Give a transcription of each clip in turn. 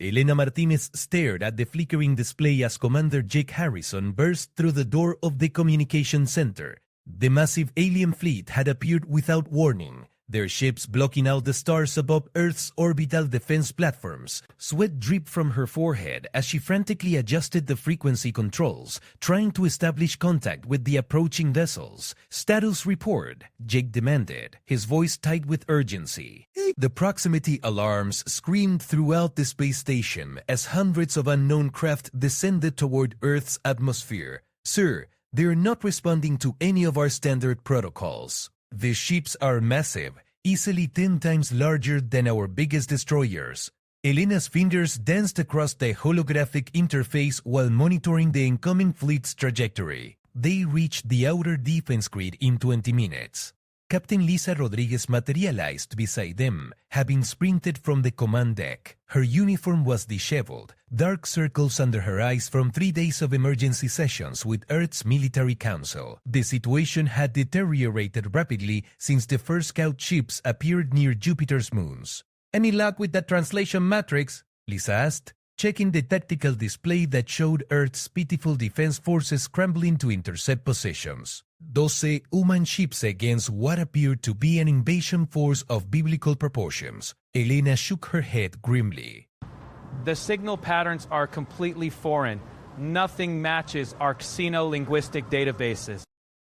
Elena Martinez stared at the flickering display as Commander Jake Harrison burst through the door of the communication center. The massive alien fleet had appeared without warning, their ships blocking out the stars above Earth's orbital defense platforms. Sweat dripped from her forehead as she frantically adjusted the frequency controls, trying to establish contact with the approaching vessels. "Status report," Jake demanded, his voice tight with urgency. The proximity alarms screamed throughout the space station as hundreds of unknown craft descended toward Earth's atmosphere. "Sir, they're not responding to any of our standard protocols. The ships are massive, easily 10 times larger than our biggest destroyers." Elena's fingers danced across the holographic interface while monitoring the incoming fleet's trajectory. They reached the outer defense grid in 20 minutes. Captain Lisa Rodriguez materialized beside them, having sprinted from the command deck. Her uniform was disheveled, dark circles under her eyes from 3 days of emergency sessions with Earth's military council. The situation had deteriorated rapidly since the first scout ships appeared near Jupiter's moons. "Any luck with that translation matrix?" Lisa asked, checking the tactical display that showed Earth's pitiful defense forces scrambling to intercept positions. 12 human ships against what appeared to be an invasion force of biblical proportions. Elena shook her head grimly. "The signal patterns are completely foreign. Nothing matches our xenolinguistic databases."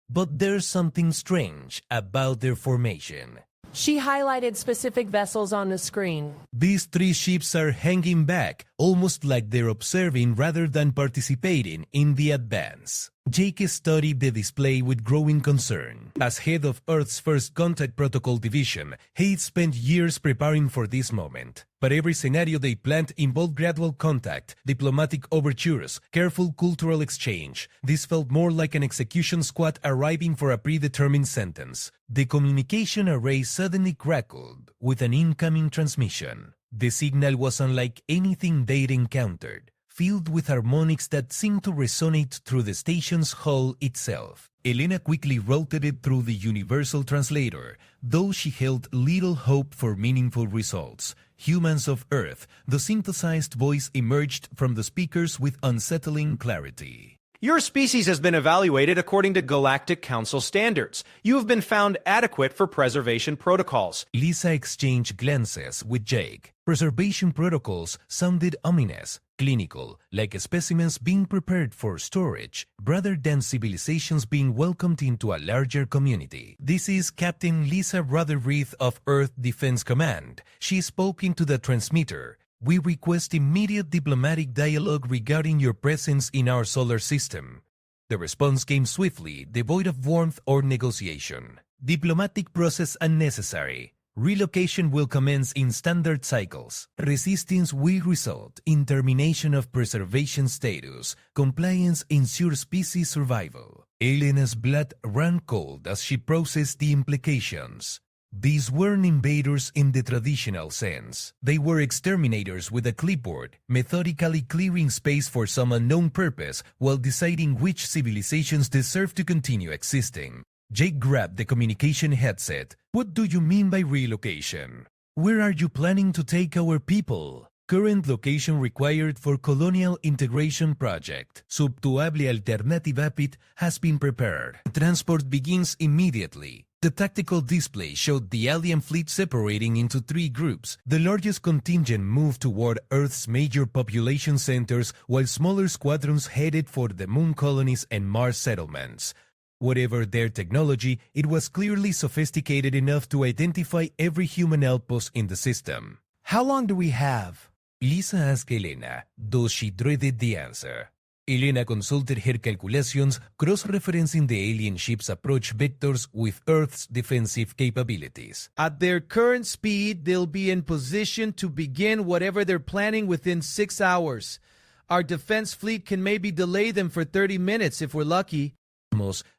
But there's something strange about their formation. She highlighted specific vessels on the screen. These 3 ships are hanging back, almost like they're observing rather than participating in the advance. Jake studied the display with growing concern. As head of Earth's First Contact Protocol Division, he'd spent years preparing for this moment. But every scenario they planned involved gradual contact, diplomatic overtures, careful cultural exchange. This felt more like an execution squad arriving for a predetermined sentence. The communication array suddenly crackled with an incoming transmission. The signal was unlike anything they'd encountered, filled with harmonics that seemed to resonate through the station's hull itself. Elena quickly routed it through the universal translator, though she held little hope for meaningful results. "Humans of Earth," the synthesized voice emerged from the speakers with unsettling clarity. "Your species has been evaluated according to Galactic Council standards. You have been found adequate for preservation protocols." Lisa exchanged glances with Jake. Preservation protocols sounded ominous, clinical, like specimens being prepared for storage, rather than civilizations being welcomed into a larger community. "This is Captain Lisa Rotherreath of Earth Defense Command." She spoke into the transmitter. "We request immediate diplomatic dialogue regarding your presence in our solar system." The response came swiftly, devoid of warmth or negotiation. "Diplomatic process unnecessary. Relocation will commence in standard cycles. Resistance will result in termination of preservation status. Compliance ensures species survival." Elena's blood ran cold as she processed the implications. These weren't invaders in the traditional sense. They were exterminators with a clipboard, methodically clearing space for some unknown purpose while deciding which civilizations deserve to continue existing. Jake grabbed the communication headset. "What do you mean by relocation? Where are you planning to take our people?" "Current location required for Colonial Integration Project. Subtuable Alternative APIT has been prepared. Transport begins immediately." The tactical display showed the alien fleet separating into 3 groups. The largest contingent moved toward Earth's major population centers, while smaller squadrons headed for the moon colonies and Mars settlements. Whatever their technology, it was clearly sophisticated enough to identify every human outpost in the system. "How long do we have?" Lisa asked Elena, though she dreaded the answer. Elena consulted her calculations, cross-referencing the alien ship's approach vectors with Earth's defensive capabilities. "At their current speed, they'll be in position to begin whatever they're planning within 6 hours. Our defense fleet can maybe delay them for 30 minutes if we're lucky."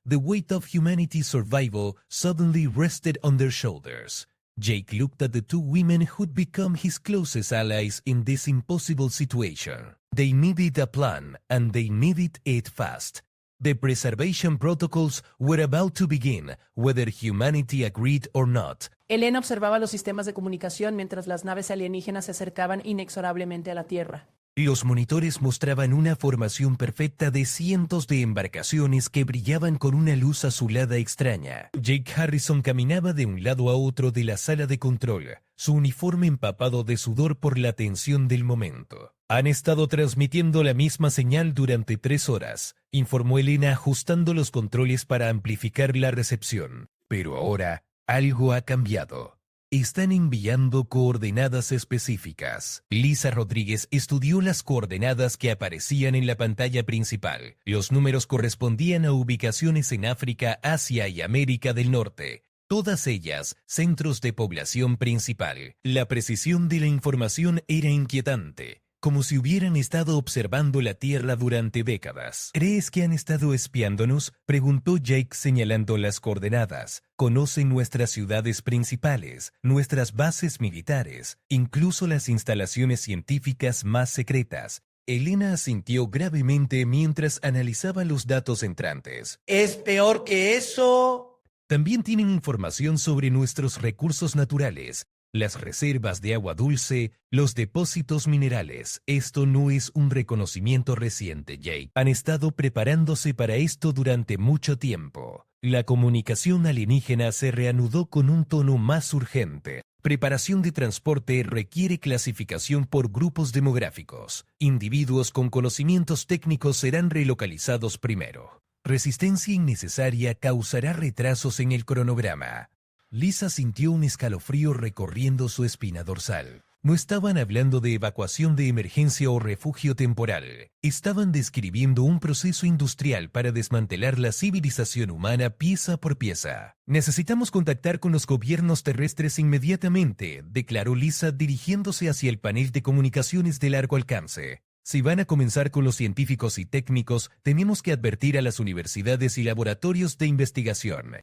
The weight of humanity's survival suddenly rested on their shoulders. Jake looked at the 2 women who'd become his closest allies in this impossible situation. They needed a plan, and they needed it fast. The preservation protocols were about to begin, whether humanity agreed or not. Elena observaba los sistemas de comunicación mientras las naves alienígenas se acercaban inexorablemente a la Tierra. Los monitores mostraban una formación perfecta de cientos de embarcaciones que brillaban con una luz azulada extraña. Jake Harrison caminaba de un lado a otro de la sala de control, su uniforme empapado de sudor por la tensión del momento. Han estado transmitiendo la misma señal durante 3 horas, informó Elena ajustando los controles para amplificar la recepción. Pero ahora, algo ha cambiado. Están enviando coordenadas específicas. Lisa Rodríguez estudió las coordenadas que aparecían en la pantalla principal. Los números correspondían a ubicaciones en África, Asia y América del Norte. Todas ellas, centros de población principal. La precisión de la información era inquietante, como si hubieran estado observando la Tierra durante décadas. ¿Crees que han estado espiándonos?, preguntó Jake señalando las coordenadas. Conocen nuestras ciudades principales, nuestras bases militares, incluso las instalaciones científicas más secretas. Elena asintió gravemente mientras analizaba los datos entrantes. Es peor que eso. También tienen información sobre nuestros recursos naturales, las reservas de agua dulce, los depósitos minerales. Esto no es un reconocimiento reciente, Jake. Han estado preparándose para esto durante mucho tiempo. La comunicación alienígena se reanudó con un tono más urgente. Preparación de transporte requiere clasificación por grupos demográficos. Individuos con conocimientos técnicos serán relocalizados primero. Resistencia innecesaria causará retrasos en el cronograma. Lisa sintió un escalofrío recorriendo su espina dorsal. No estaban hablando de evacuación de emergencia o refugio temporal. Estaban describiendo un proceso industrial para desmantelar la civilización humana pieza por pieza. Necesitamos contactar con los gobiernos terrestres inmediatamente, declaró Lisa dirigiéndose hacia el panel de comunicaciones de largo alcance. Si van a comenzar con los científicos y técnicos, tenemos que advertir a las universidades y laboratorios de investigación.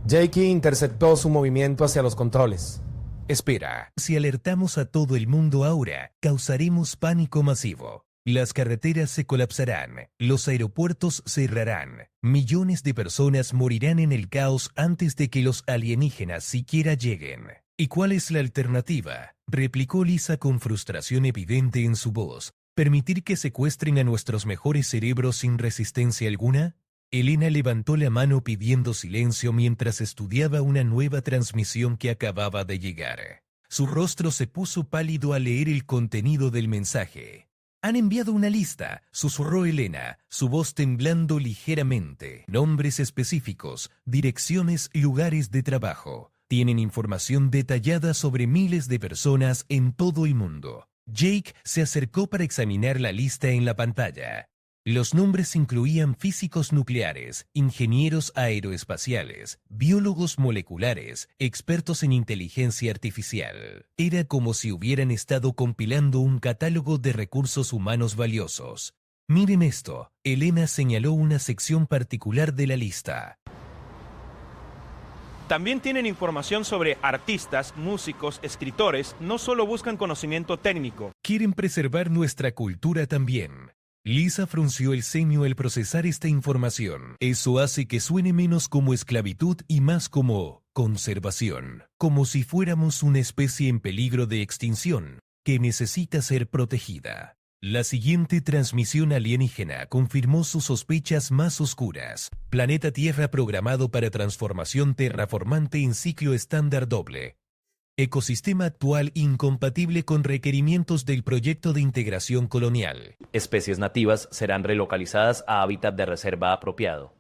Jake interceptó su movimiento hacia los controles. Espera, si alertamos a todo el mundo ahora, causaremos pánico masivo. Las carreteras se colapsarán, los aeropuertos cerrarán, millones de personas morirán en el caos antes de que los alienígenas siquiera lleguen. ¿Y cuál es la alternativa?, replicó Lisa con frustración evidente en su voz. ¿Permitir que secuestren a nuestros mejores cerebros sin resistencia alguna? Elena levantó la mano pidiendo silencio mientras estudiaba una nueva transmisión que acababa de llegar. Su rostro se puso pálido al leer el contenido del mensaje. Han enviado una lista, susurró Elena, su voz temblando ligeramente. Nombres específicos, direcciones, lugares de trabajo. Tienen información detallada sobre miles de personas en todo el mundo. Jake se acercó para examinar la lista en la pantalla. Los nombres incluían físicos nucleares, ingenieros aeroespaciales, biólogos moleculares, expertos en inteligencia artificial. Era como si hubieran estado compilando un catálogo de recursos humanos valiosos. Miren esto, Elena señaló una sección particular de la lista. También tienen información sobre artistas, músicos, escritores. No solo buscan conocimiento técnico. Quieren preservar nuestra cultura también. Lisa frunció el ceño al procesar esta información. Eso hace que suene menos como esclavitud y más como conservación. Como si fuéramos una especie en peligro de extinción, que necesita ser protegida. La siguiente transmisión alienígena confirmó sus sospechas más oscuras. Planeta Tierra programado para transformación terraformante en ciclo estándar doble. Ecosistema actual incompatible con requerimientos del proyecto de integración colonial. Especies nativas serán relocalizadas a hábitat de reserva apropiado.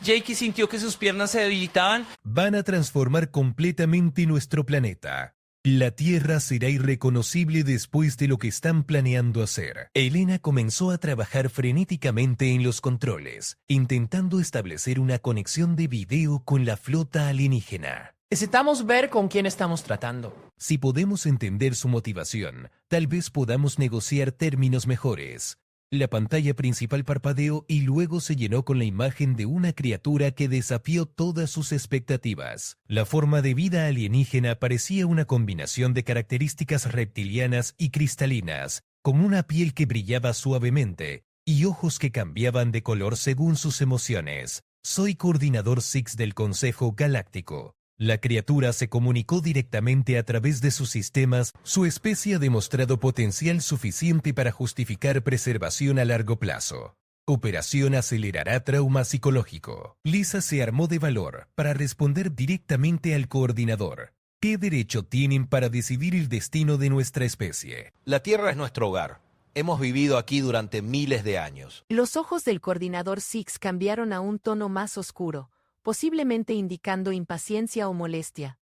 Jake sintió que sus piernas se debilitaban. Van a transformar completamente nuestro planeta. La Tierra será irreconocible después de lo que están planeando hacer. Elena comenzó a trabajar frenéticamente en los controles, intentando establecer una conexión de video con la flota alienígena. Necesitamos ver con quién estamos tratando. Si podemos entender su motivación, tal vez podamos negociar términos mejores. La pantalla principal parpadeó y luego se llenó con la imagen de una criatura que desafió todas sus expectativas. La forma de vida alienígena parecía una combinación de características reptilianas y cristalinas, con una piel que brillaba suavemente, y ojos que cambiaban de color según sus emociones. Soy coordinador Six del Consejo Galáctico. La criatura se comunicó directamente a través de sus sistemas. Su especie ha demostrado potencial suficiente para justificar preservación a largo plazo. Operación acelerará trauma psicológico. Lisa se armó de valor para responder directamente al coordinador. ¿Qué derecho tienen para decidir el destino de nuestra especie? La Tierra es nuestro hogar. Hemos vivido aquí durante miles de años. Los ojos del coordinador Six cambiaron a un tono más oscuro, posiblemente indicando impaciencia o molestia.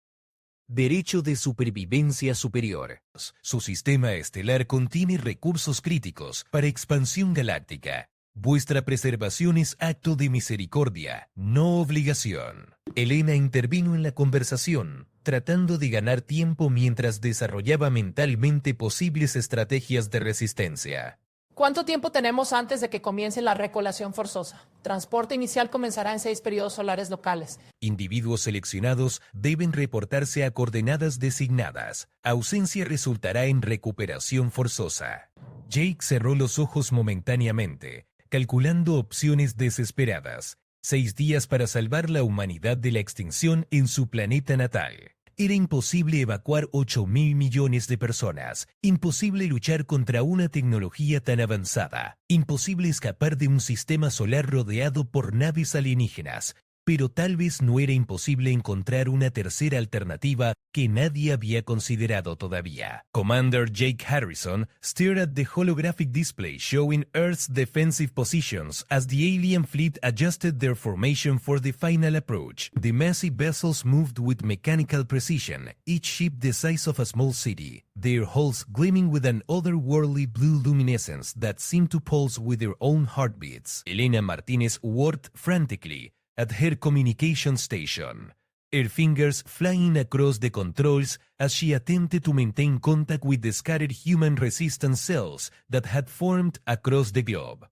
Derecho de supervivencia superior. Su sistema estelar contiene recursos críticos para expansión galáctica. Vuestra preservación es acto de misericordia, no obligación. Elena intervino en la conversación, tratando de ganar tiempo mientras desarrollaba mentalmente posibles estrategias de resistencia. ¿Cuánto tiempo tenemos antes de que comience la recolación forzosa? Transporte inicial comenzará en 6 periodos solares locales. Individuos seleccionados deben reportarse a coordenadas designadas. Ausencia resultará en recuperación forzosa. Jake cerró los ojos momentáneamente, calculando opciones desesperadas. 6 días para salvar la humanidad de la extinción en su planeta natal. Era imposible evacuar 8.000 millones de personas, imposible luchar contra una tecnología tan avanzada, imposible escapar de un sistema solar rodeado por naves alienígenas, pero tal vez no era imposible encontrar una tercera alternativa que nadie había considerado todavía. Commander Jake Harrison stared at the holographic display showing Earth's defensive positions as the alien fleet adjusted their formation for the final approach. The massive vessels moved with mechanical precision, each ship the size of a small city, their hulls gleaming with an otherworldly blue luminescence that seemed to pulse with their own heartbeats. Elena Martinez worked frantically at her communication station, her fingers flying across the controls as she attempted to maintain contact with the scattered human resistance cells that had formed across the globe.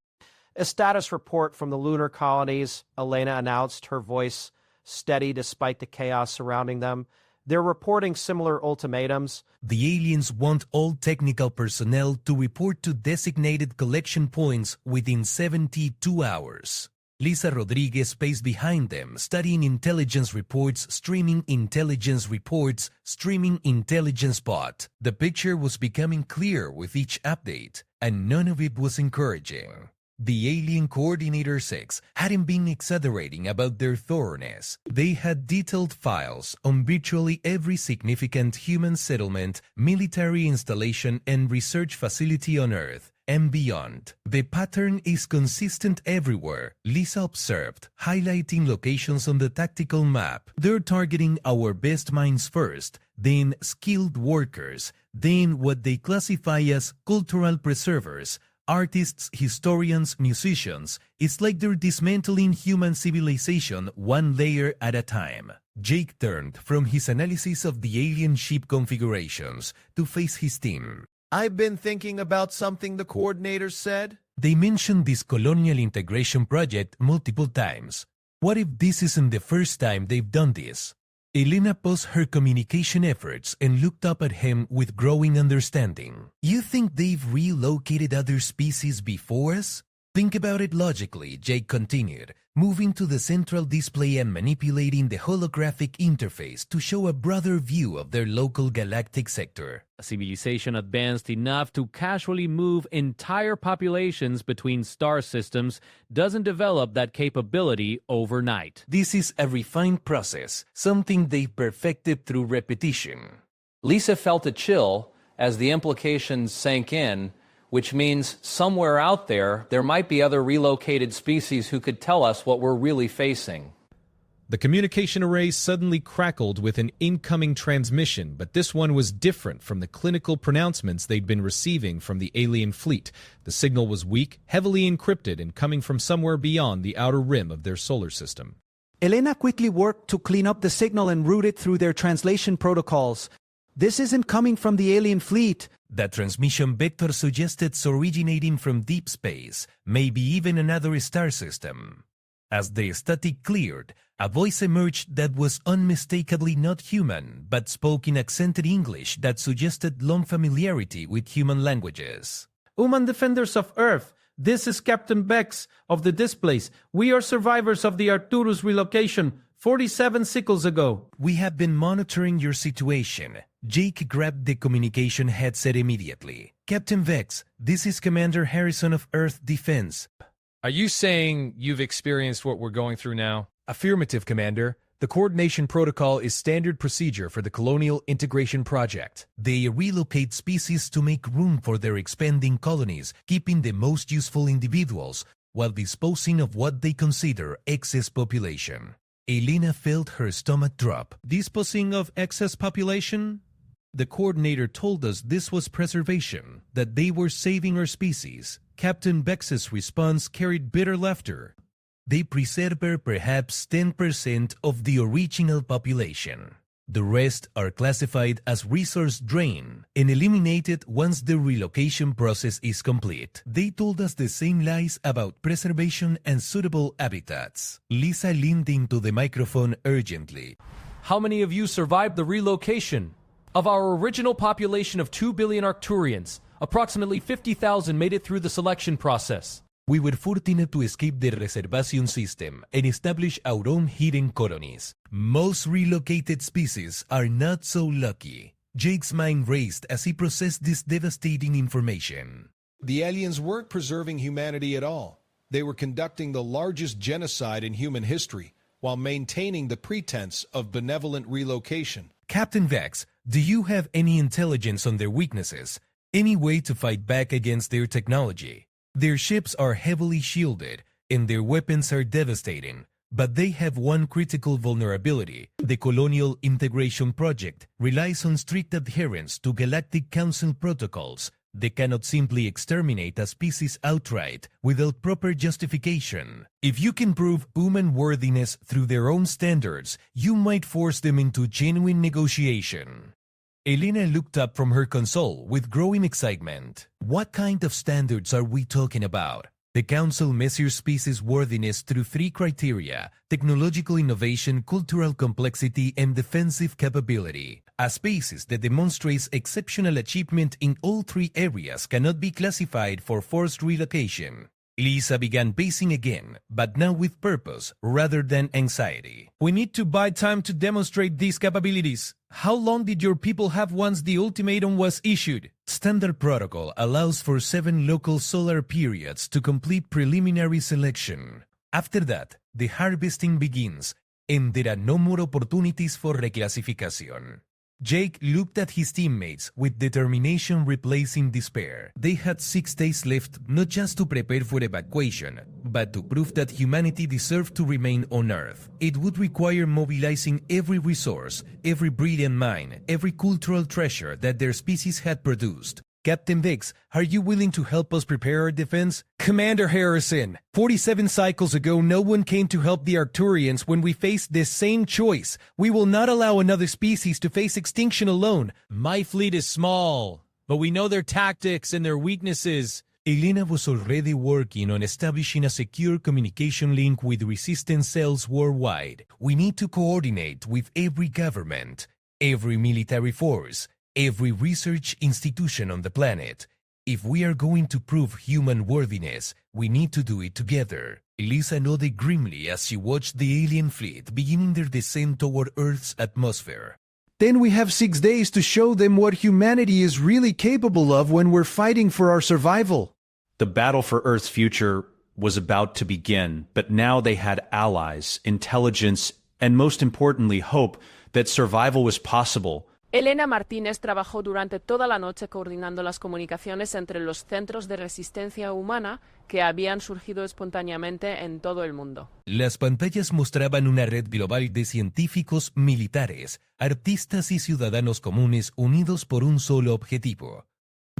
A status report from the lunar colonies, Elena announced, her voice steady despite the chaos surrounding them. They're reporting similar ultimatums. The aliens want all technical personnel to report to designated collection points within 72 hours. Lisa Rodriguez paced behind them, studying intelligence reports, streaming intelligence bot. The picture was becoming clear with each update, and none of it was encouraging. The alien Coordinator 6 hadn't been exaggerating about their thoroughness. They had detailed files on virtually every significant human settlement, military installation, and research facility on Earth and beyond. The pattern is consistent everywhere, Lisa observed, highlighting locations on the tactical map. They're targeting our best minds first, then skilled workers, then what they classify as cultural preservers, artists, historians, musicians. It's like they're dismantling human civilization one layer at a time. Jake turned from his analysis of the alien ship configurations to face his team. I've been thinking about something the coordinator said. They mentioned this colonial integration project multiple times. What if this isn't the first time they've done this? Elena paused her communication efforts and looked up at him with growing understanding. You think they've relocated other species before us? Think about it logically, Jake continued, moving to the central display and manipulating the holographic interface to show a broader view of their local galactic sector. A civilization advanced enough to casually move entire populations between star systems doesn't develop that capability overnight. This is a refined process, something they've perfected through repetition. Lisa felt a chill as the implications sank in, which means somewhere out there might be other relocated species who could tell us what we're really facing. The communication array suddenly crackled with an incoming transmission, but this one was different from the clinical pronouncements they'd been receiving from the alien fleet. The signal was weak, heavily encrypted, and coming from somewhere beyond the outer rim of their solar system. Elena quickly worked to clean up the signal and route it through their translation protocols. This isn't coming from the alien fleet. That transmission vector suggested it's originating from deep space, maybe even another star system. As the static cleared, a voice emerged that was unmistakably not human, but spoke in accented English that suggested long familiarity with human languages. Human defenders of Earth, This is Captain Bex of the Displays. We are survivors of the Arcturus relocation 47 cycles ago. We have been monitoring your situation. Jake grabbed the communication headset immediately. Captain Vex, this is Commander Harrison of Earth Defense. Are you saying you've experienced what we're going through now? Affirmative, Commander. The coordination protocol is standard procedure for the Colonial Integration Project. They relocate species to make room for their expanding colonies, keeping the most useful individuals while disposing of what they consider excess population. Elena felt her stomach drop. Disposing of excess population? The coordinator told us this was preservation, that they were saving our species. Captain Bex's response carried bitter laughter. They preserve perhaps 10% of the original population. The rest are classified as resource drain and eliminated once the relocation process is complete. They told us the same lies about preservation and suitable habitats. Lisa leaned into the microphone urgently. How many of you survived the relocation? Of our original population of 2 billion Arcturians, approximately 50,000 made it through the selection process. We were fortunate to escape the reservation system and establish our own hidden colonies. Most relocated species are not so lucky. Jake's mind raced as he processed this devastating information. The aliens weren't preserving humanity at all. They were conducting the largest genocide in human history while maintaining the pretense of benevolent relocation. Captain Vex, do you have any intelligence on their weaknesses? Any way to fight back against their technology? Their ships are heavily shielded, and their weapons are devastating. But they have one critical vulnerability. The Colonial Integration Project relies on strict adherence to Galactic Council protocols. They cannot simply exterminate a species outright without proper justification. If you can prove human worthiness through their own standards, you might force them into genuine negotiation. Elena looked up from her console with growing excitement. What kind of standards are we talking about? The Council measures species worthiness through 3 criteria: technological innovation, cultural complexity, and defensive capability. A species that demonstrates exceptional achievement in all 3 areas cannot be classified for forced relocation. Lisa began pacing again, but now with purpose rather than anxiety. We need to buy time to demonstrate these capabilities. How long did your people have once the ultimatum was issued? Standard protocol allows for 7 local solar periods to complete preliminary selection. After that, the harvesting begins, and there are no more opportunities for reclassification. Jake looked at his teammates with determination replacing despair. They had 6 days left, not just to prepare for evacuation, but to prove that humanity deserved to remain on Earth. It would require mobilizing every resource, every brilliant mind, every cultural treasure that their species had produced. Captain Biggs, are you willing to help us prepare our defense? Commander Harrison, 47 cycles ago, no one came to help the Arcturians when we faced this same choice. We will not allow another species to face extinction alone. My fleet is small, but we know their tactics and their weaknesses. Elena was already working on establishing a secure communication link with resistance cells worldwide. We need to coordinate with every government, every military force, every research institution on the planet. If we are going to prove human worthiness, we need to do it together. Elisa nodded grimly as she watched the alien fleet beginning their descent toward Earth's atmosphere. Then we have 6 days to show them what humanity is really capable of when we're fighting for our survival. The battle for Earth's future was about to begin, but now they had allies, intelligence, and most importantly, hope that survival was possible. Elena Martínez trabajó durante toda la noche coordinando las comunicaciones entre los centros de resistencia humana que habían surgido espontáneamente en todo el mundo. Las pantallas mostraban una red global de científicos, militares, artistas y ciudadanos comunes unidos por un solo objetivo: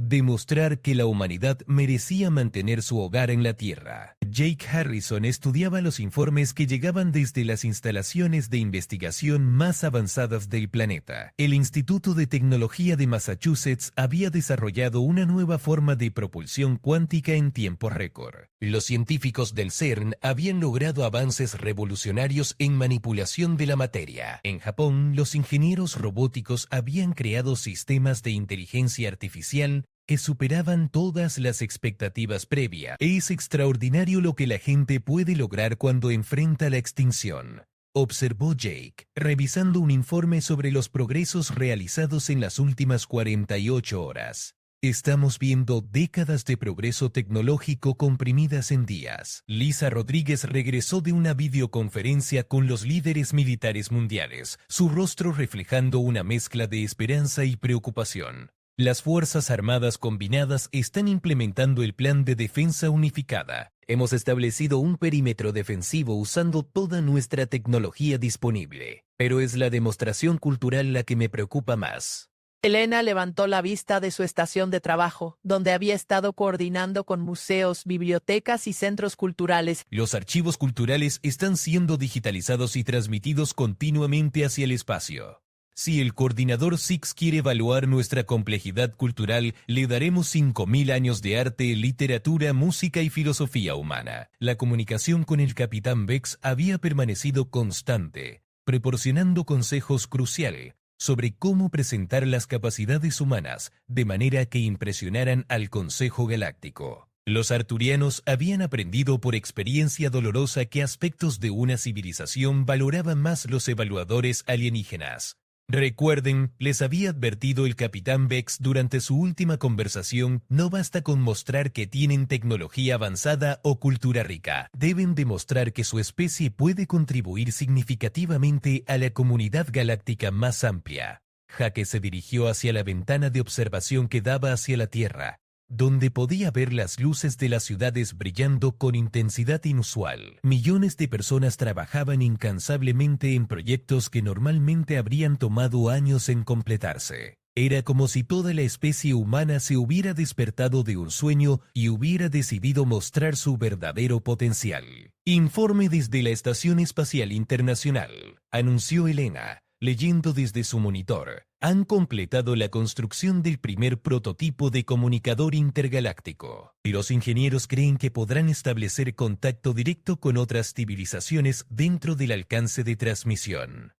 demostrar que la humanidad merecía mantener su hogar en la Tierra. Jake Harrison estudiaba los informes que llegaban desde las instalaciones de investigación más avanzadas del planeta. El Instituto de Tecnología de Massachusetts había desarrollado una nueva forma de propulsión cuántica en tiempo récord. Los científicos del CERN habían logrado avances revolucionarios en manipulación de la materia. En Japón, los ingenieros robóticos habían creado sistemas de inteligencia artificial que superaban todas las expectativas previas. Es extraordinario lo que la gente puede lograr cuando enfrenta la extinción, observó Jake, revisando un informe sobre los progresos realizados en las últimas 48 horas. Estamos viendo décadas de progreso tecnológico comprimidas en días. Lisa Rodríguez regresó de una videoconferencia con los líderes militares mundiales, su rostro reflejando una mezcla de esperanza y preocupación. Las Fuerzas Armadas Combinadas están implementando el Plan de Defensa Unificada. Hemos establecido un perímetro defensivo usando toda nuestra tecnología disponible, pero es la demostración cultural la que me preocupa más. Elena levantó la vista de su estación de trabajo, donde había estado coordinando con museos, bibliotecas y centros culturales. Los archivos culturales están siendo digitalizados y transmitidos continuamente hacia el espacio. Si el coordinador Six quiere evaluar nuestra complejidad cultural, le daremos 5.000 años de arte, literatura, música y filosofía humana. La comunicación con el capitán Vex había permanecido constante, proporcionando consejos cruciales sobre cómo presentar las capacidades humanas de manera que impresionaran al Consejo Galáctico. Los arturianos habían aprendido por experiencia dolorosa que aspectos de una civilización valoraban más los evaluadores alienígenas. Recuerden, les había advertido el capitán Vex durante su última conversación, no basta con mostrar que tienen tecnología avanzada o cultura rica. Deben demostrar que su especie puede contribuir significativamente a la comunidad galáctica más amplia. Jake se dirigió hacia la ventana de observación que daba hacia la Tierra, donde podía ver las luces de las ciudades brillando con intensidad inusual. Millones de personas trabajaban incansablemente en proyectos que normalmente habrían tomado años en completarse. Era como si toda la especie humana se hubiera despertado de un sueño y hubiera decidido mostrar su verdadero potencial. Informe desde la Estación Espacial Internacional, anunció Elena, leyendo desde su monitor. Han completado la construcción del primer prototipo de comunicador intergaláctico, y los ingenieros creen que podrán establecer contacto directo con otras civilizaciones dentro del alcance de transmisión.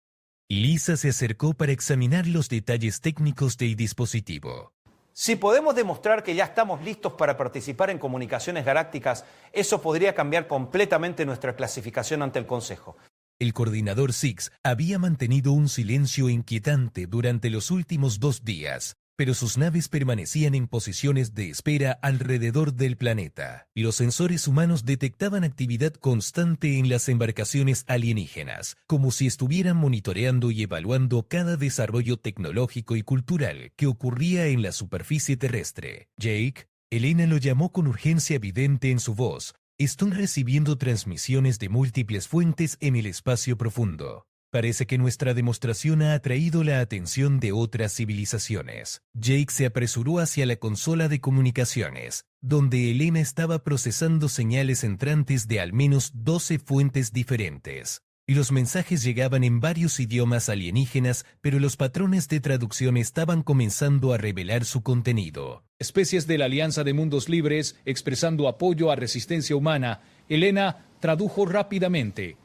Lisa se acercó para examinar los detalles técnicos del dispositivo. Si podemos demostrar que ya estamos listos para participar en comunicaciones galácticas, eso podría cambiar completamente nuestra clasificación ante el Consejo. El coordinador Six había mantenido un silencio inquietante durante los últimos 2 días, pero sus naves permanecían en posiciones de espera alrededor del planeta, y los sensores humanos detectaban actividad constante en las embarcaciones alienígenas, como si estuvieran monitoreando y evaluando cada desarrollo tecnológico y cultural que ocurría en la superficie terrestre. Jake, Elena lo llamó con urgencia evidente en su voz. Están recibiendo transmisiones de múltiples fuentes en el espacio profundo. Parece que nuestra demostración ha atraído la atención de otras civilizaciones. Jake se apresuró hacia la consola de comunicaciones, donde Elena estaba procesando señales entrantes de al menos 12 fuentes diferentes. Y los mensajes llegaban en varios idiomas alienígenas, pero los patrones de traducción estaban comenzando a revelar su contenido. Especies de la Alianza de Mundos Libres expresando apoyo a resistencia humana. Elena tradujo rápidamente.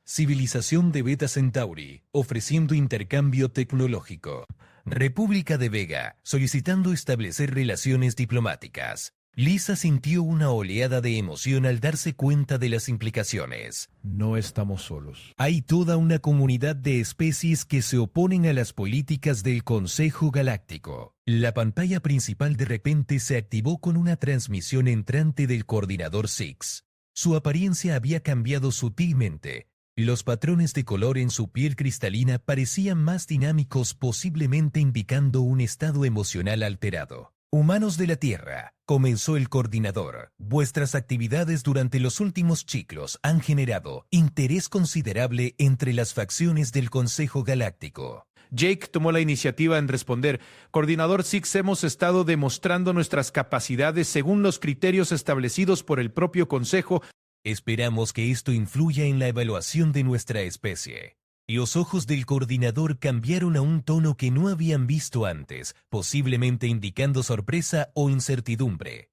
Civilización de Beta Centauri, ofreciendo intercambio tecnológico. República de Vega, solicitando establecer relaciones diplomáticas. Lisa sintió una oleada de emoción al darse cuenta de las implicaciones. No estamos solos. Hay toda una comunidad de especies que se oponen a las políticas del Consejo Galáctico. La pantalla principal de repente se activó con una transmisión entrante del coordinador Six. Su apariencia había cambiado sutilmente. Los patrones de color en su piel cristalina parecían más dinámicos, posiblemente indicando un estado emocional alterado. Humanos de la Tierra, comenzó el coordinador. Vuestras actividades durante los últimos ciclos han generado interés considerable entre las facciones del Consejo Galáctico. Jake tomó la iniciativa en responder. Coordinador Six, hemos estado demostrando nuestras capacidades según los criterios establecidos por el propio Consejo. Esperamos que esto influya en la evaluación de nuestra especie. Los ojos del coordinador cambiaron a un tono que no habían visto antes, posiblemente indicando sorpresa o incertidumbre.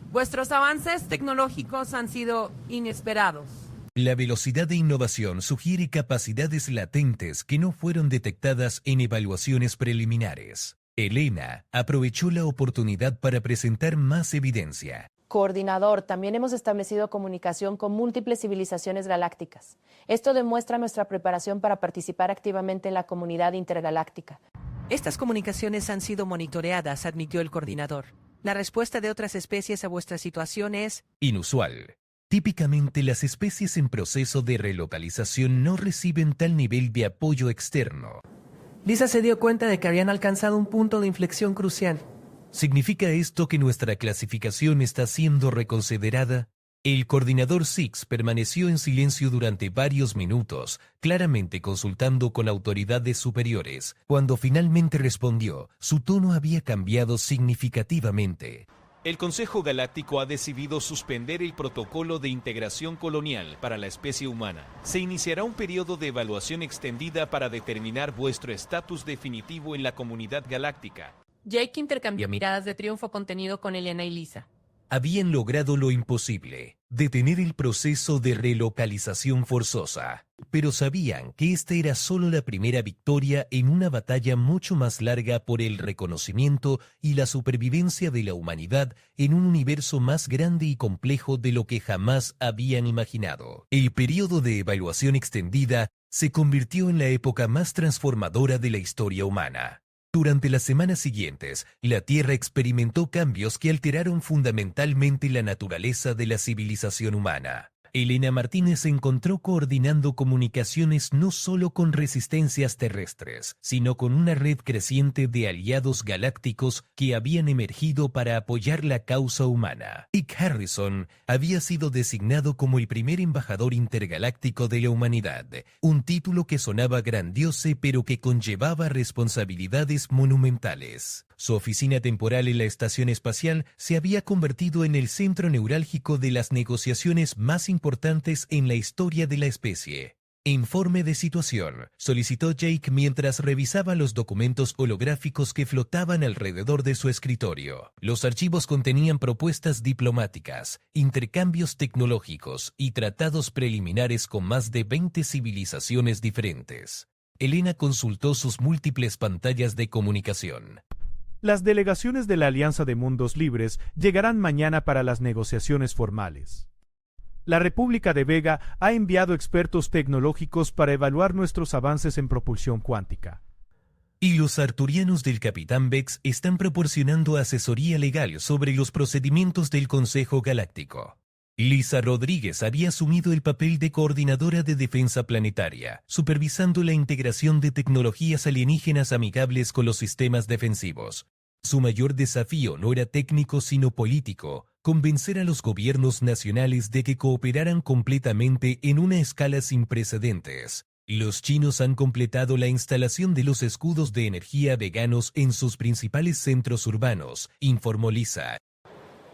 Vuestros avances tecnológicos han sido inesperados. La velocidad de innovación sugiere capacidades latentes que no fueron detectadas en evaluaciones preliminares. Elena aprovechó la oportunidad para presentar más evidencia. Coordinador, también hemos establecido comunicación con múltiples civilizaciones galácticas. Esto demuestra nuestra preparación para participar activamente en la comunidad intergaláctica. Estas comunicaciones han sido monitoreadas, admitió el coordinador. La respuesta de otras especies a vuestra situación es inusual. Típicamente las especies en proceso de relocalización no reciben tal nivel de apoyo externo. Lisa se dio cuenta de que habían alcanzado un punto de inflexión crucial. ¿Significa esto que nuestra clasificación está siendo reconsiderada? El coordinador Six permaneció en silencio durante varios minutos, claramente consultando con autoridades superiores. Cuando finalmente respondió, su tono había cambiado significativamente. El Consejo Galáctico ha decidido suspender el protocolo de integración colonial para la especie humana. Se iniciará un periodo de evaluación extendida para determinar vuestro estatus definitivo en la comunidad galáctica. Jake intercambió miradas de triunfo contenido con Elena y Lisa. Habían logrado lo imposible, detener el proceso de relocalización forzosa, pero sabían que esta era solo la primera victoria en una batalla mucho más larga por el reconocimiento y la supervivencia de la humanidad en un universo más grande y complejo de lo que jamás habían imaginado. El periodo de evaluación extendida se convirtió en la época más transformadora de la historia humana. Durante las semanas siguientes, la Tierra experimentó cambios que alteraron fundamentalmente la naturaleza de la civilización humana. Elena Martínez se encontró coordinando comunicaciones no solo con resistencias terrestres, sino con una red creciente de aliados galácticos que habían emergido para apoyar la causa humana. Dick Harrison había sido designado como el primer embajador intergaláctico de la humanidad, un título que sonaba grandioso pero que conllevaba responsabilidades monumentales. Su oficina temporal en la estación espacial se había convertido en el centro neurálgico de las negociaciones más importantes en la historia de la especie. Informe de situación, solicitó Jake mientras revisaba los documentos holográficos que flotaban alrededor de su escritorio. Los archivos contenían propuestas diplomáticas, intercambios tecnológicos y tratados preliminares con más de 20 civilizaciones diferentes. Elena consultó sus múltiples pantallas de comunicación. Las delegaciones de la Alianza de Mundos Libres llegarán mañana para las negociaciones formales. La República de Vega ha enviado expertos tecnológicos para evaluar nuestros avances en propulsión cuántica. Y los arturianos del Capitán Vex están proporcionando asesoría legal sobre los procedimientos del Consejo Galáctico. Lisa Rodríguez había asumido el papel de coordinadora de defensa planetaria, supervisando la integración de tecnologías alienígenas amigables con los sistemas defensivos. Su mayor desafío no era técnico sino político, convencer a los gobiernos nacionales de que cooperaran completamente en una escala sin precedentes. Los chinos han completado la instalación de los escudos de energía veganos en sus principales centros urbanos, informó Lisa.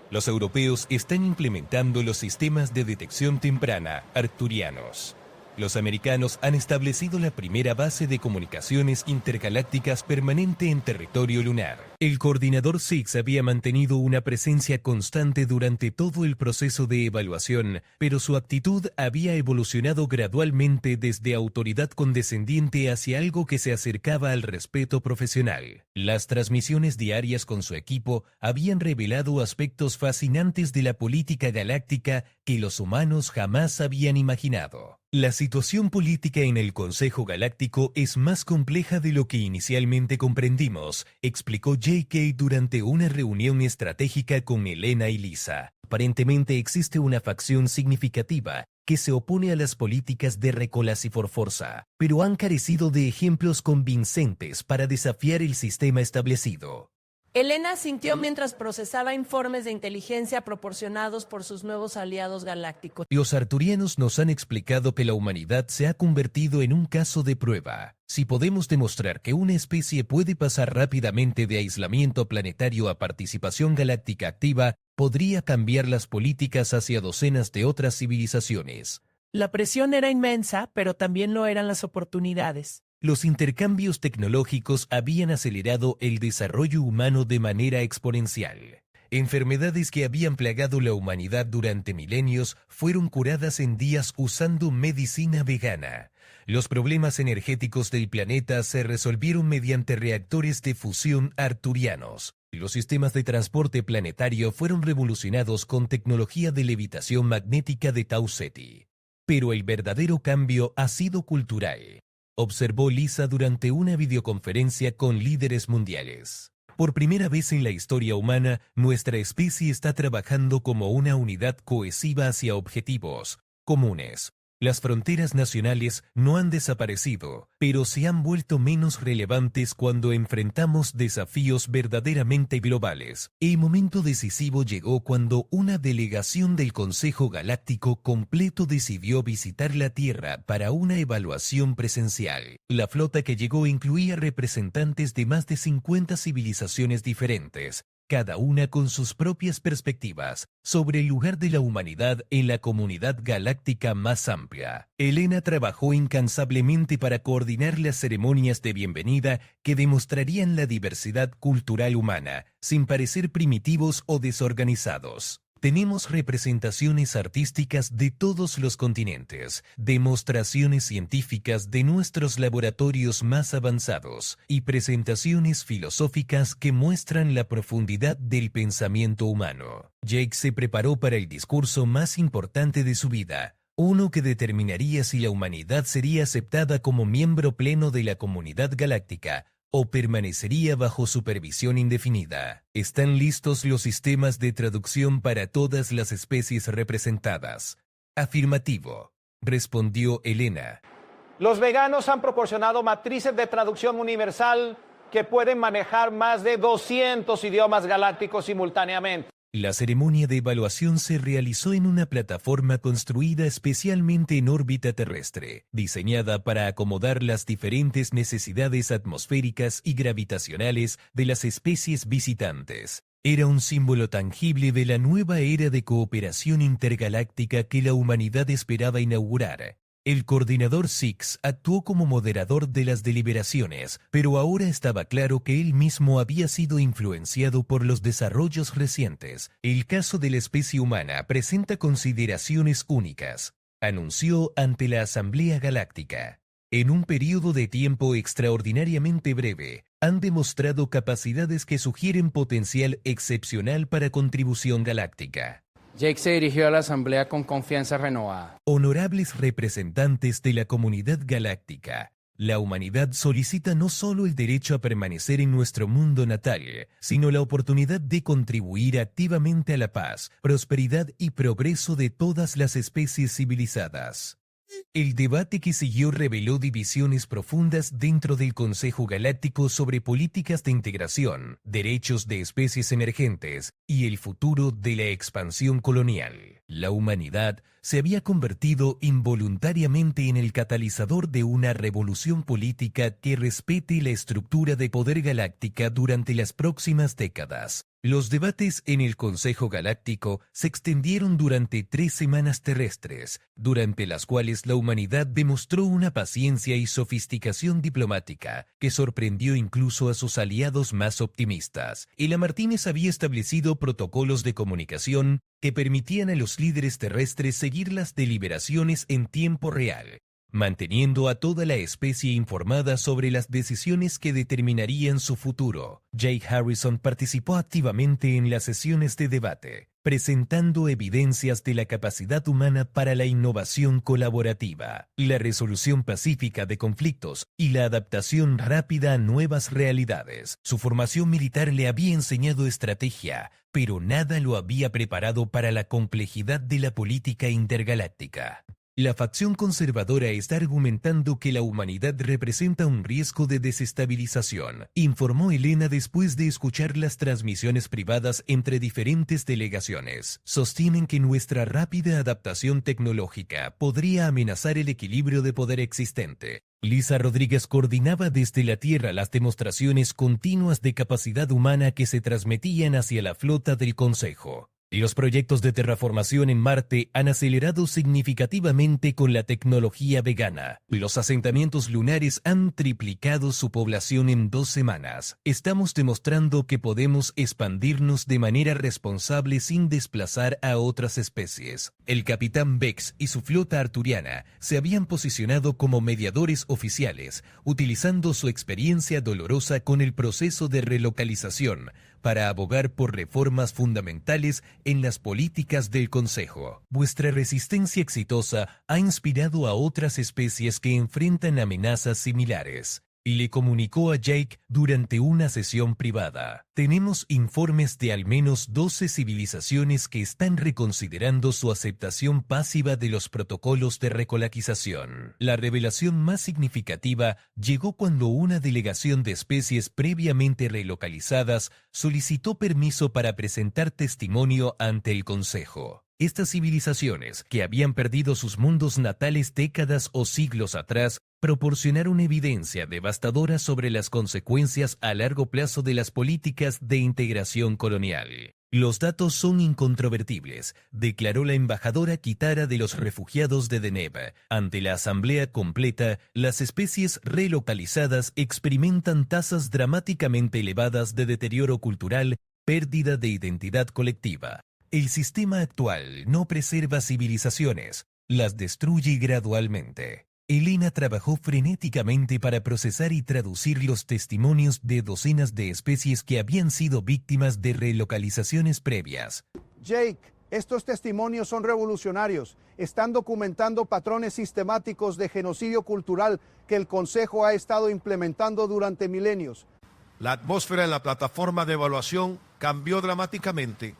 Los europeos están implementando los sistemas de detección temprana arturianos. Los americanos han establecido la primera base de comunicaciones intergalácticas permanente en territorio lunar. El coordinador Six había mantenido una presencia constante durante todo el proceso de evaluación, pero su actitud había evolucionado gradualmente desde autoridad condescendiente hacia algo que se acercaba al respeto profesional. Las transmisiones diarias con su equipo habían revelado aspectos fascinantes de la política galáctica que los humanos jamás habían imaginado. La situación política en el Consejo Galáctico es más compleja de lo que inicialmente comprendimos, explicó J.K. durante una reunión estratégica con Elena y Lisa. Aparentemente existe una facción significativa que se opone a las políticas de Recolasy Forza, pero han carecido de ejemplos convincentes para desafiar el sistema establecido. Elena sintió mientras procesaba informes de inteligencia proporcionados por sus nuevos aliados galácticos. Los arturianos nos han explicado que la humanidad se ha convertido en un caso de prueba. Si podemos demostrar que una especie puede pasar rápidamente de aislamiento planetario a participación galáctica activa, podría cambiar las políticas hacia docenas de otras civilizaciones. La presión era inmensa, pero también lo eran las oportunidades. Los intercambios tecnológicos habían acelerado el desarrollo humano de manera exponencial. Enfermedades que habían plagado la humanidad durante milenios fueron curadas en días usando medicina vegana. Los problemas energéticos del planeta se resolvieron mediante reactores de fusión arturianos. Los sistemas de transporte planetario fueron revolucionados con tecnología de levitación magnética de Tau Ceti. Pero el verdadero cambio ha sido cultural, observó Lisa durante una videoconferencia con líderes mundiales. Por primera vez en la historia humana, nuestra especie está trabajando como una unidad cohesiva hacia objetivos comunes. Las fronteras nacionales no han desaparecido, pero se han vuelto menos relevantes cuando enfrentamos desafíos verdaderamente globales. El momento decisivo llegó cuando una delegación del Consejo Galáctico completo decidió visitar la Tierra para una evaluación presencial. La flota que llegó incluía representantes de más de 50 civilizaciones diferentes, cada una con sus propias perspectivas sobre el lugar de la humanidad en la comunidad galáctica más amplia. Elena trabajó incansablemente para coordinar las ceremonias de bienvenida que demostrarían la diversidad cultural humana, sin parecer primitivos o desorganizados. Tenemos representaciones artísticas de todos los continentes, demostraciones científicas de nuestros laboratorios más avanzados y presentaciones filosóficas que muestran la profundidad del pensamiento humano. Jake se preparó para el discurso más importante de su vida, uno que determinaría si la humanidad sería aceptada como miembro pleno de la comunidad galáctica o permanecería bajo supervisión indefinida. ¿Están listos los sistemas de traducción para todas las especies representadas? Afirmativo, respondió Elena. Los veganos han proporcionado matrices de traducción universal que pueden manejar más de 200 idiomas galácticos simultáneamente. La ceremonia de evaluación se realizó en una plataforma construida especialmente en órbita terrestre, diseñada para acomodar las diferentes necesidades atmosféricas y gravitacionales de las especies visitantes. Era un símbolo tangible de la nueva era de cooperación intergaláctica que la humanidad esperaba inaugurar. El coordinador Six actuó como moderador de las deliberaciones, pero ahora estaba claro que él mismo había sido influenciado por los desarrollos recientes. El caso de la especie humana presenta consideraciones únicas, anunció ante la Asamblea Galáctica. En un periodo de tiempo extraordinariamente breve, han demostrado capacidades que sugieren potencial excepcional para contribución galáctica. Jake se dirigió a la asamblea con confianza renovada. Honorables representantes de la comunidad galáctica, la humanidad solicita no solo el derecho a permanecer en nuestro mundo natal, sino la oportunidad de contribuir activamente a la paz, prosperidad y progreso de todas las especies civilizadas. El debate que siguió reveló divisiones profundas dentro del Consejo Galáctico sobre políticas de integración, derechos de especies emergentes y el futuro de la expansión colonial. La humanidad se había convertido involuntariamente en el catalizador de una revolución política que respete la estructura de poder galáctica durante las próximas décadas. Los debates en el Consejo Galáctico se extendieron durante 3 semanas terrestres, durante las cuales la humanidad demostró una paciencia y sofisticación diplomática que sorprendió incluso a sus aliados más optimistas. Ela Martínez había establecido protocolos de comunicación que permitían a los líderes terrestres seguir las deliberaciones en tiempo real, manteniendo a toda la especie informada sobre las decisiones que determinarían su futuro. Jake Harrison participó activamente en las sesiones de debate, presentando evidencias de la capacidad humana para la innovación colaborativa, la resolución pacífica de conflictos y la adaptación rápida a nuevas realidades. Su formación militar le había enseñado estrategia, pero nada lo había preparado para la complejidad de la política intergaláctica. La facción conservadora está argumentando que la humanidad representa un riesgo de desestabilización, informó Elena después de escuchar las transmisiones privadas entre diferentes delegaciones. Sostienen que nuestra rápida adaptación tecnológica podría amenazar el equilibrio de poder existente. Lisa Rodríguez coordinaba desde la Tierra las demostraciones continuas de capacidad humana que se transmitían hacia la flota del Consejo. Los proyectos de terraformación en Marte han acelerado significativamente con la tecnología vegana. Los asentamientos lunares han triplicado su población en 2 semanas. Estamos demostrando que podemos expandirnos de manera responsable sin desplazar a otras especies. El capitán Vex y su flota arturiana se habían posicionado como mediadores oficiales, utilizando su experiencia dolorosa con el proceso de relocalización para abogar por reformas fundamentales en las políticas del Consejo. Vuestra resistencia exitosa ha inspirado a otras especies que enfrentan amenazas similares. Y le comunicó a Jake durante una sesión privada. Tenemos informes de al menos 12 civilizaciones que están reconsiderando su aceptación pasiva de los protocolos de recolonización. La revelación más significativa llegó cuando una delegación de especies previamente relocalizadas solicitó permiso para presentar testimonio ante el Consejo. Estas civilizaciones, que habían perdido sus mundos natales décadas o siglos atrás, proporcionaron evidencia devastadora sobre las consecuencias a largo plazo de las políticas de integración colonial. Los datos son incontrovertibles, declaró la embajadora Kitara de los refugiados de Deneb. Ante la asamblea completa, las especies relocalizadas experimentan tasas dramáticamente elevadas de deterioro cultural, pérdida de identidad colectiva. El sistema actual no preserva civilizaciones, las destruye gradualmente. Elena trabajó frenéticamente para procesar y traducir los testimonios de docenas de especies que habían sido víctimas de relocalizaciones previas. Jake, estos testimonios son revolucionarios. Están documentando patrones sistemáticos de genocidio cultural que el Consejo ha estado implementando durante milenios. La atmósfera en la plataforma de evaluación cambió dramáticamente.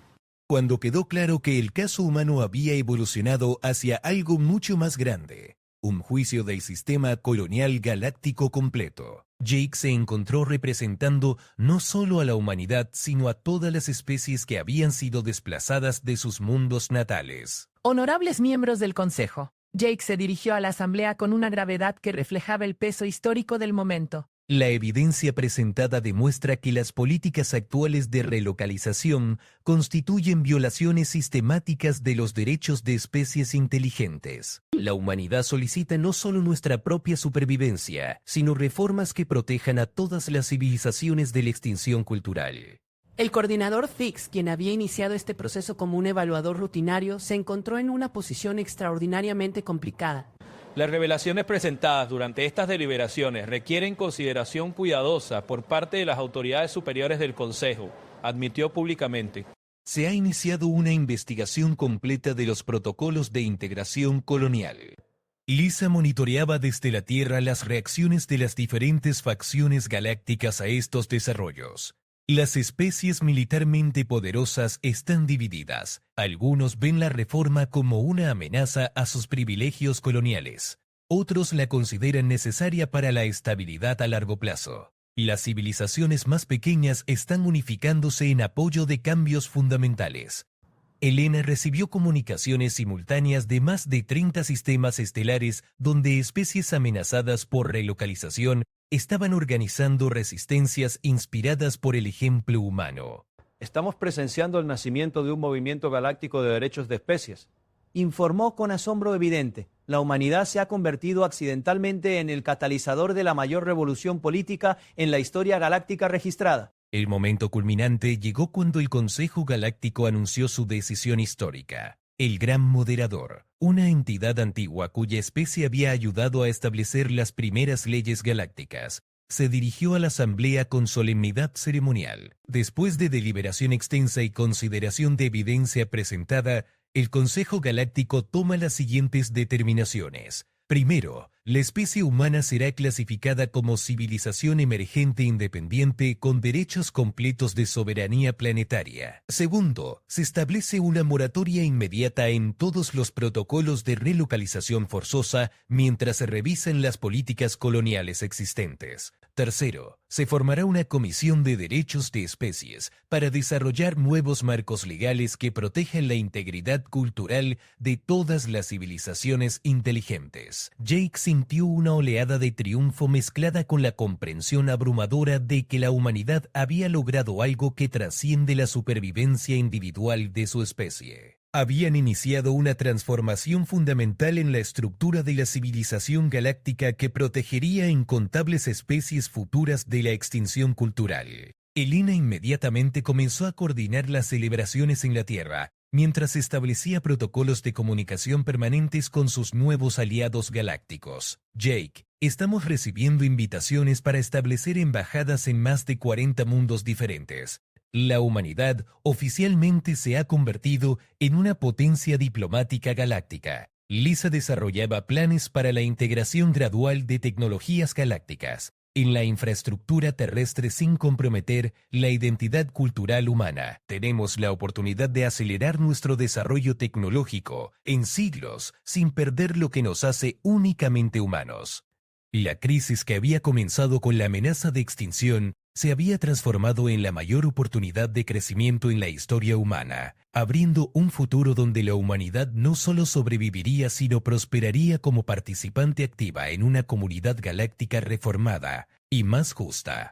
Cuando quedó claro que el caso humano había evolucionado hacia algo mucho más grande, un juicio del sistema colonial galáctico completo, Jake se encontró representando no solo a la humanidad, sino a todas las especies que habían sido desplazadas de sus mundos natales. Honorables miembros del Consejo, Jake se dirigió a la asamblea con una gravedad que reflejaba el peso histórico del momento. La evidencia presentada demuestra que las políticas actuales de relocalización constituyen violaciones sistemáticas de los derechos de especies inteligentes. La humanidad solicita no solo nuestra propia supervivencia, sino reformas que protejan a todas las civilizaciones de la extinción cultural. El coordinador Thix, quien había iniciado este proceso como un evaluador rutinario, se encontró en una posición extraordinariamente complicada. Las revelaciones presentadas durante estas deliberaciones requieren consideración cuidadosa por parte de las autoridades superiores del Consejo, admitió públicamente. Se ha iniciado una investigación completa de los protocolos de integración colonial. Lisa monitoreaba desde la Tierra las reacciones de las diferentes facciones galácticas a estos desarrollos. Las especies militarmente poderosas están divididas. Algunos ven la reforma como una amenaza a sus privilegios coloniales. Otros la consideran necesaria para la estabilidad a largo plazo. Las civilizaciones más pequeñas están unificándose en apoyo de cambios fundamentales. Elena recibió comunicaciones simultáneas de más de 30 sistemas estelares donde especies amenazadas por relocalización estaban organizando resistencias inspiradas por el ejemplo humano. Estamos presenciando el nacimiento de un movimiento galáctico de derechos de especies. Informó con asombro evidente. La humanidad se ha convertido accidentalmente en el catalizador de la mayor revolución política en la historia galáctica registrada. El momento culminante llegó cuando el Consejo Galáctico anunció su decisión histórica. El Gran Moderador, una entidad antigua cuya especie había ayudado a establecer las primeras leyes galácticas, se dirigió a la asamblea con solemnidad ceremonial. Después de deliberación extensa y consideración de evidencia presentada, el Consejo Galáctico toma las siguientes determinaciones. Primero, la especie humana será clasificada como civilización emergente independiente con derechos completos de soberanía planetaria. Segundo, se establece una moratoria inmediata en todos los protocolos de relocalización forzosa mientras se revisan las políticas coloniales existentes. Tercero, se formará una comisión de derechos de especies para desarrollar nuevos marcos legales que protejan la integridad cultural de todas las civilizaciones inteligentes. Jake sintió una oleada de triunfo mezclada con la comprensión abrumadora de que la humanidad había logrado algo que trasciende la supervivencia individual de su especie. Habían iniciado una transformación fundamental en la estructura de la civilización galáctica que protegería a incontables especies futuras de la extinción cultural. Elena inmediatamente comenzó a coordinar las celebraciones en la Tierra, mientras establecía protocolos de comunicación permanentes con sus nuevos aliados galácticos. Jake, estamos recibiendo invitaciones para establecer embajadas en más de 40 mundos diferentes. La humanidad oficialmente se ha convertido en una potencia diplomática galáctica. Lisa desarrollaba planes para la integración gradual de tecnologías galácticas en la infraestructura terrestre sin comprometer la identidad cultural humana. Tenemos la oportunidad de acelerar nuestro desarrollo tecnológico en siglos sin perder lo que nos hace únicamente humanos. La crisis que había comenzado con la amenaza de extinción se había transformado en la mayor oportunidad de crecimiento en la historia humana, abriendo un futuro donde la humanidad no solo sobreviviría sino prosperaría como participante activa en una comunidad galáctica reformada y más justa.